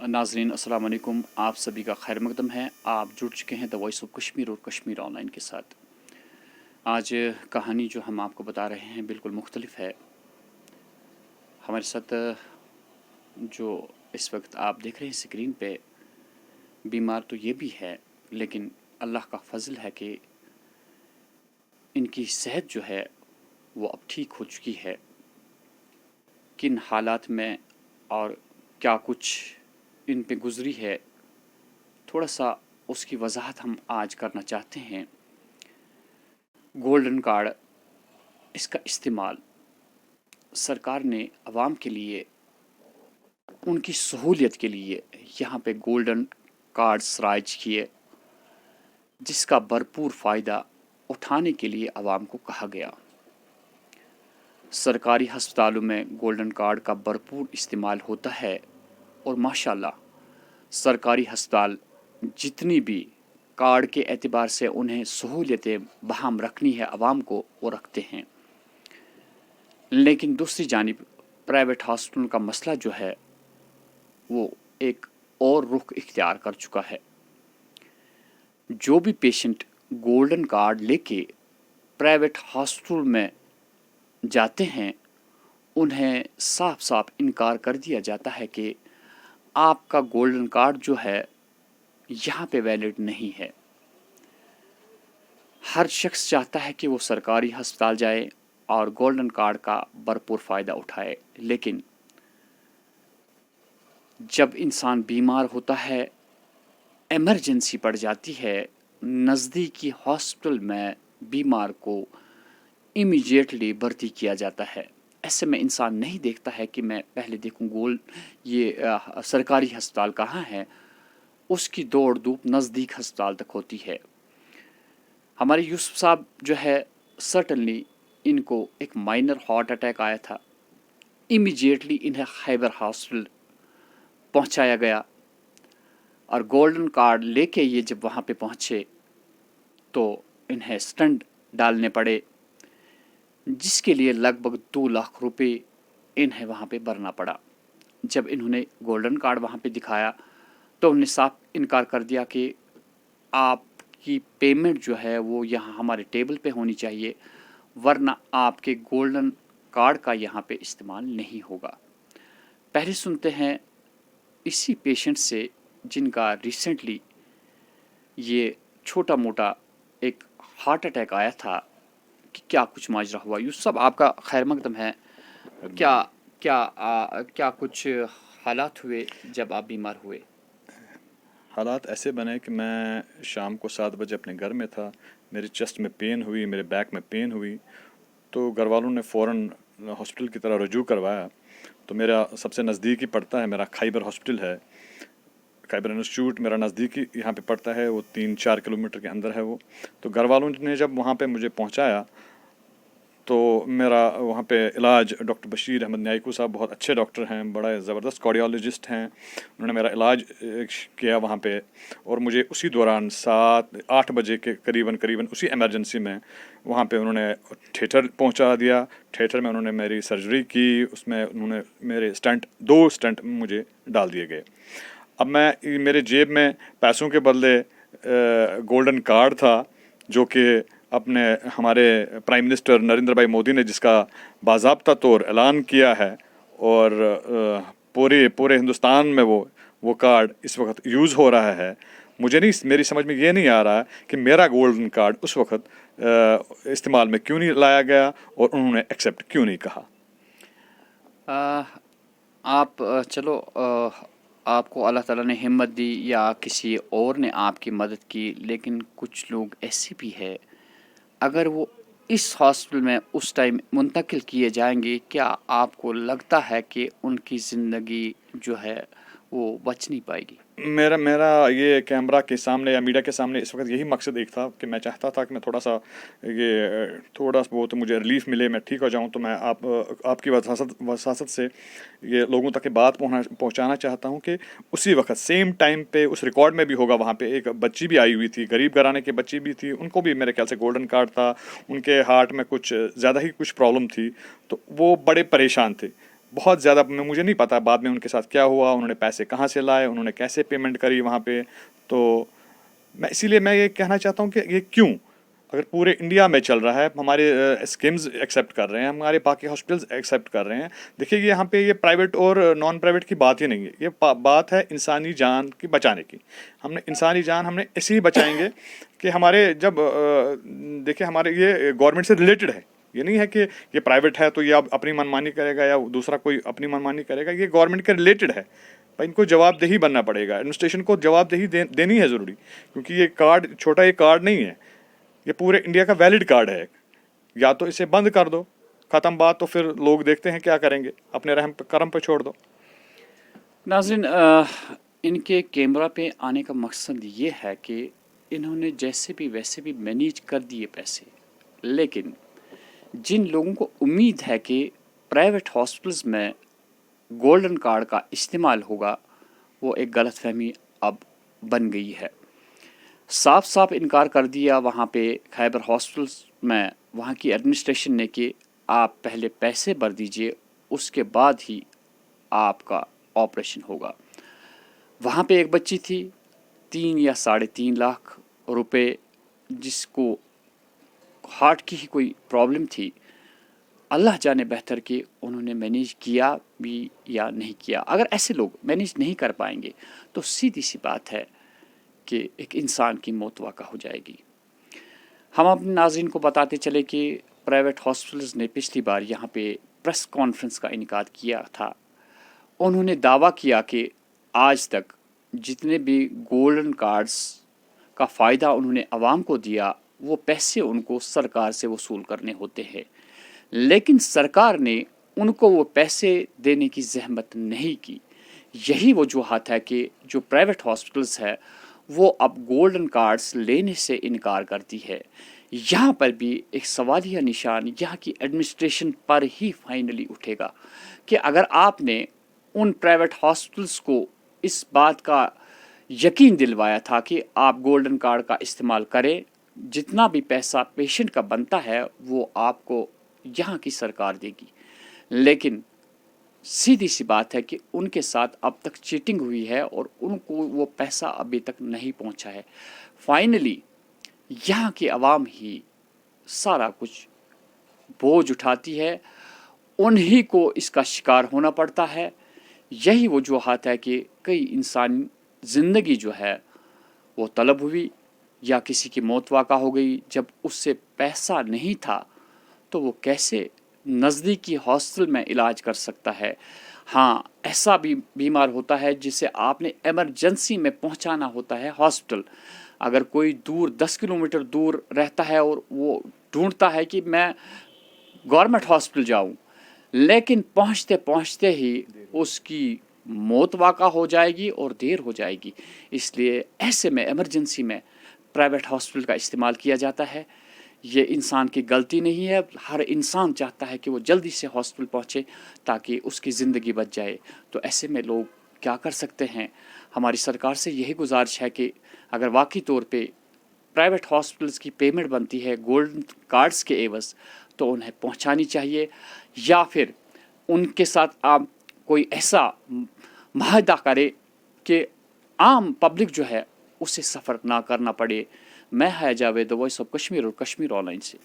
नाजरीन अस्सलाम वालेकुम, आप सभी का खैर मकदम है। आप जुड़ चुके हैं द वॉइस ऑफ कश्मीर और कश्मीर ऑनलाइन के साथ। आज कहानी जो हम आपको बता रहे हैं बिल्कुल मुख्तलिफ है। हमारे साथ जो इस वक्त आप देख रहे हैं स्क्रीन पे, बीमार तो ये भी है, लेकिन अल्लाह का फजल है कि इनकी सेहत जो है वो अब ठीक हो चुकी है। किन हालात में और क्या कुछ इन पे गुजरी है, थोड़ा सा उसकी वजाहत हम आज करना चाहते हैं। गोल्डन कार्ड, इसका इस्तेमाल सरकार ने आवाम के लिए, उनकी सहूलियत के लिए यहाँ पे गोल्डन कार्ड्स राइज किए, जिसका भरपूर फ़ायदा उठाने के लिए आवाम को कहा गया। सरकारी हस्पतालों में गोल्डन कार्ड का भरपूर इस्तेमाल होता है और माशाल्लाह सरकारी हस्पताल जितनी भी कार्ड के एतबार से उन्हें सहूलियतें बहाम रखनी है आवाम को, वो रखते हैं। लेकिन दूसरी जानिब प्राइवेट हॉस्पिटल का मसला जो है वो एक और रुख इख्तियार कर चुका है। जो भी पेशेंट गोल्डन कार्ड लेके प्राइवेट हॉस्पिटल में जाते हैं, उन्हें साफ साफ इनकार कर दिया जाता है कि आपका गोल्डन कार्ड जो है यहाँ पे वैलिड नहीं है। हर शख्स चाहता है कि वो सरकारी अस्पताल जाए और गोल्डन कार्ड का भरपूर फ़ायदा उठाए, लेकिन जब इंसान बीमार होता है, इमरजेंसी पड़ जाती है, नज़दीकी हॉस्पिटल में बीमार को इमीडिएटली भर्ती किया जाता है। ऐसे में इंसान नहीं देखता है कि मैं पहले देखूं सरकारी अस्पताल कहाँ है। उसकी दौड़ धूप नज़दीक अस्पताल तक होती है। हमारे यूसुफ साहब जो है, सर्टनली इनको एक माइनर हार्ट अटैक आया था। इमीडिएटली इन्हें खैबर हॉस्पिटल पहुंचाया गया और गोल्डन कार्ड लेके ये जब वहाँ पे पहुँचे तो इन्हें स्टंट डालने पड़े, जिसके लिए लगभग 2 लाख रुपए इन्हें वहाँ पे भरना पड़ा। जब इन्होंने गोल्डन कार्ड वहाँ पे दिखाया तो उन्होंने साफ इनकार कर दिया कि आपकी पेमेंट जो है वो यहाँ हमारे टेबल पे होनी चाहिए, वरना आपके गोल्डन कार्ड का यहाँ पे इस्तेमाल नहीं होगा। पहले सुनते हैं इसी पेशेंट से जिनका रिसेंटली ये छोटा मोटा एक हार्ट अटैक आया था, कि क्या कुछ माजरा हुआ। यूसुफ साहब, आपका खैर मकदम है। क्या क्या कुछ हालात हुए जब आप बीमार हुए? हालात ऐसे बने कि मैं शाम को 7 बजे अपने घर में था। मेरी चेस्ट में पेन हुई, मेरे बैक में पेन हुई, तो घर वालों ने फ़ौरन हॉस्पिटल की तरह रजू करवाया। तो मेरा सबसे नज़दीक ही पड़ता है, मेरा खैबर हॉस्पिटल है, खैबर इंस्टीट्यूट मेरा नज़दीक ही यहाँ पे पड़ता है, वो 3-4 किलोमीटर के अंदर है वो। तो घर वालों ने जब वहाँ पे मुझे पहुँचाया तो मेरा वहाँ पे इलाज, डॉक्टर बशीर अहमद न्यायकू साहब बहुत अच्छे डॉक्टर हैं, बड़ा ज़बरदस्त कार्डियोलॉजिस्ट हैं, उन्होंने मेरा इलाज किया वहाँ पे। और मुझे उसी दौरान 7-8 बजे के करीबन उसी इमरजेंसी में वहाँ पे उन्होंने थिएटर पहुँचा दिया। थिएटर में उन्होंने मेरी सर्जरी की, उसमें उन्होंने मेरे 2 स्टंट मुझे डाल दिए गए। अब मेरे जेब में पैसों के बदले गोल्डन कार्ड था, जो कि अपने हमारे प्राइम मिनिस्टर नरेंद्र भाई मोदी ने जिसका बाज़ाब्ता तौर ऐलान किया है, और पूरे हिंदुस्तान में वो कार्ड इस वक्त यूज़ हो रहा है। मेरी समझ में ये नहीं आ रहा कि मेरा गोल्डन कार्ड उस वक्त इस्तेमाल में क्यों नहीं लाया गया और उन्होंने एक्सेप्ट क्यों नहीं कहा। चलो, आपको अल्लाह ताला ने हिम्मत दी या किसी और ने आपकी मदद की, लेकिन कुछ लोग ऐसे भी है, अगर वो इस हॉस्पिटल में उस टाइम मुंतकिल किए जाएंगे, क्या आपको लगता है कि उनकी ज़िंदगी जो है वो बच नहीं पाएगी? मेरा ये कैमरा के सामने या मीडिया के सामने इस वक्त यही मकसद एक था कि मैं चाहता था कि मैं थोड़ा बहुत मुझे रिलीफ मिले, मैं ठीक हो जाऊं। तो मैं आपकी वसासत से ये लोगों तक बात पहुंचाना चाहता हूं कि उसी वक्त सेम टाइम पे उस रिकॉर्ड में भी होगा, वहाँ पे एक बच्ची भी आई हुई थी, गरीब घराने की बच्ची भी थी, उनको भी मेरे ख्याल से गोल्डन कार्ड था। उनके हार्ट में कुछ ज़्यादा ही कुछ प्रॉब्लम थी, तो वो बड़े परेशान थे। بہت زیادہ مجھے نہیں پتا بعد میں ان کے ساتھ کیا ہوا، انہوں نے پیسے کہاں سے لائے، انہوں نے کیسے پیمنٹ کری وہاں پہ. تو میں اسی لیے میں یہ کہنا چاہتا ہوں کہ یہ کیوں، اگر پورے انڈیا میں چل رہا ہے، ہمارے اسکیمز ایکسیپٹ کر رہے ہیں، ہمارے باقی ہاسپٹلز ایکسیپٹ کر رہے ہیں. دیکھیے یہ یہاں پہ یہ پرائیویٹ اور نان پرائیویٹ کی بات ہی نہیں ہے، یہ بات ہے انسانی جان کی بچانے کی. ہم نے انسانی جان ہم نے ایسے ہی بچائیں گے کہ ہمارے جب دیکھیے ہمارے یہ گورنمنٹ سے ریلیٹڈ ہے. یہ نہیں ہے کہ یہ پرائیویٹ ہے تو یہ اب اپنی منمانی کرے گا یا دوسرا کوئی اپنی منمانی کرے گا. یہ گورنمنٹ کے ریلیٹڈ ہے. ان کو جواب دہی بننا پڑے گا، ایڈمنسٹریشن کو جواب دہی دینی ہے ضروری، کیونکہ یہ کارڈ چھوٹا یہ کارڈ نہیں ہے، یہ پورے انڈیا کا ویلڈ کارڈ ہے. یا تو اسے بند کر دو، ختم بات، تو پھر لوگ دیکھتے ہیں کیا کریں گے، اپنے رحم کرم پہ چھوڑ دو. ناظرین، ان کے کیمرہ پہ آنے کا مقصد یہ ہے کہ انہوں نے جیسے بھی ویسے بھی مینیج کر دیے پیسے، لیکن جن لوگوں کو امید ہے کہ پرائیویٹ ہاسپٹلز میں گولڈن کارڈ کا استعمال ہوگا، وہ ایک غلط فہمی اب بن گئی ہے. صاف صاف انکار کر دیا وہاں پہ خیبر ہاسپٹلز میں وہاں کی ایڈمنسٹریشن نے کہ آپ پہلے پیسے بھر دیجئے، اس کے بعد ہی آپ کا آپریشن ہوگا. وہاں پہ ایک بچی تھی 3 یا 3.5 لاکھ روپے، جس کو ہارٹ کی ہی کوئی پرابلم تھی. اللہ جانے بہتر کہ انہوں نے مینیج کیا بھی یا نہیں کیا. اگر ایسے لوگ مینیج نہیں کر پائیں گے تو سیدھی سی بات ہے کہ ایک انسان کی موت واقع ہو جائے گی. ہم اپنے ناظرین کو بتاتے چلے کہ پرائیویٹ ہاسپٹلز نے پچھلی بار یہاں پہ پریس کانفرنس کا انعقاد کیا تھا. انہوں نے دعویٰ کیا کہ آج تک جتنے بھی گولڈن کارڈز کا فائدہ انہوں نے عوام کو دیا، وہ پیسے ان کو سرکار سے وصول کرنے ہوتے ہیں، لیکن سرکار نے ان کو وہ پیسے دینے کی زحمت نہیں کی. یہی وجوہات ہے کہ جو پرائیویٹ ہاسپٹلز ہے وہ اب گولڈن کارڈز لینے سے انکار کرتی ہے. یہاں پر بھی ایک سوالیہ نشان یہاں کی ایڈمنسٹریشن پر ہی فائنلی اٹھے گا کہ اگر آپ نے ان پرائیویٹ ہاسپٹلز کو اس بات کا یقین دلوایا تھا کہ آپ گولڈن کارڈ کا استعمال کریں، جتنا بھی پیسہ پیشنٹ کا بنتا ہے وہ آپ کو یہاں کی سرکار دے گی، لیکن سیدھی سی بات ہے کہ ان کے ساتھ اب تک چیٹنگ ہوئی ہے اور ان کو وہ پیسہ ابھی تک نہیں پہنچا ہے. فائنلی یہاں کی عوام ہی سارا کچھ بوجھ اٹھاتی ہے، انہی کو اس کا شکار ہونا پڑتا ہے. یہی وجوہات ہے کہ کئی انسان زندگی جو ہے وہ طلب ہوئی یا کسی کی موت واقع ہو گئی. جب اس سے پیسہ نہیں تھا تو وہ کیسے نزدیکی ہاسپٹل میں علاج کر سکتا ہے. ہاں، ایسا بھی بیمار ہوتا ہے جسے آپ نے ایمرجنسی میں پہنچانا ہوتا ہے ہاسپٹل. اگر کوئی دور 10 کلومیٹر دور رہتا ہے اور وہ ڈھونڈتا ہے کہ میں گورنمنٹ ہاسپٹل جاؤں، لیکن پہنچتے پہنچتے ہی اس کی موت واقع ہو جائے گی اور دیر ہو جائے گی. اس لیے ایسے میں ایمرجنسی میں پرائیویٹ ہاسپٹل کا استعمال کیا جاتا ہے. یہ انسان کی غلطی نہیں ہے، ہر انسان چاہتا ہے کہ وہ جلدی سے ہاسپٹل پہنچے تاکہ اس کی زندگی بچ جائے. تو ایسے میں لوگ کیا کر سکتے ہیں؟ ہماری سرکار سے یہی گزارش ہے کہ اگر واقعی طور پہ پرائیویٹ ہاسپٹلز کی پیمنٹ بنتی ہے گولڈن کارڈز کے عوض تو انہیں پہنچانی چاہیے، یا پھر ان کے ساتھ آپ کوئی ایسا معاہدہ کرے کہ عام پبلک جو ہے اسے سفر نہ کرنا پڑے. میں ہے جاوید، وائس آف کشمیر اور کشمیر آن لائن سے.